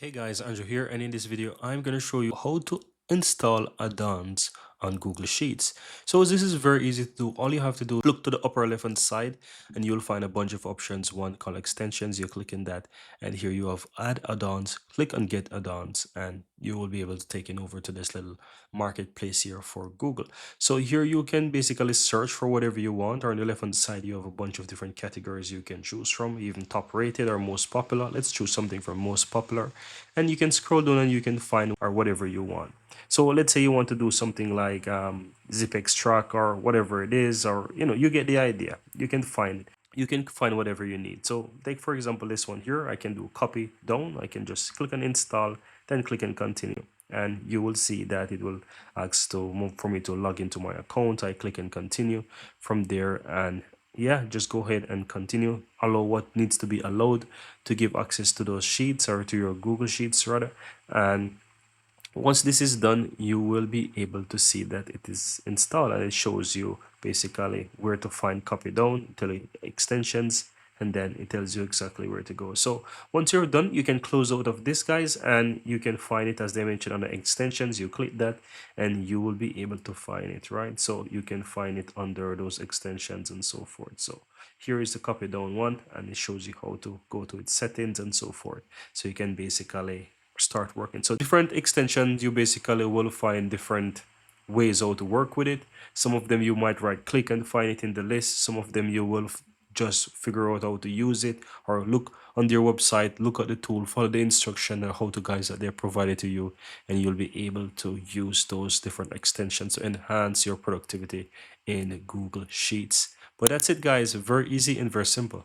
Hey guys, Andrew here, and in this video I'm going to show you how to install add-ons on Google Sheets. So this is very easy to do. All you have to do is look to the upper left hand side and you'll find a bunch of options. One called extensions, you click in that, and here you have add add-ons. Click on get add-ons and you will be able to take it over to this little marketplace here for Google. So here you can basically search for whatever you want, or on the left hand side you have a bunch of different categories you can choose from, even top rated or most popular. Let's choose something from most popular, and you can scroll down and you can find or whatever you want. So let's say you want to do something like zip extract or whatever it is, or you get the idea. You can find whatever you need. So take for example this one here. I can do copy down. I can just click on install, then click and continue, and you will see that it will ask for me to log into my account. I click and continue from there, and yeah, just go ahead and continue. Allow what needs to be allowed to give access to those sheets, or to your Google Sheets rather. And once this is done, you will be able to see that it is installed, and it shows you basically where to find copy down, tell you extensions, and then it tells you exactly where to go. So once you're done, you can close out of this, guys, and you can find it as they mentioned on the extensions. You click that and you will be able to find it, right? So you can find it under those extensions and so forth. So here is the copy down one, and it shows you how to go to its settings and so forth. So you can basically start working. So different extensions, you basically will find different ways how to work with it. Some of them you might right click and find it in the list. Some of them you will just figure out how to use it, or look on their website, look at the tool, follow the instruction and how to guys that they're provided to you, and you'll be able to use those different extensions to enhance your productivity in Google Sheets. But that's it, guys. Very easy and very simple.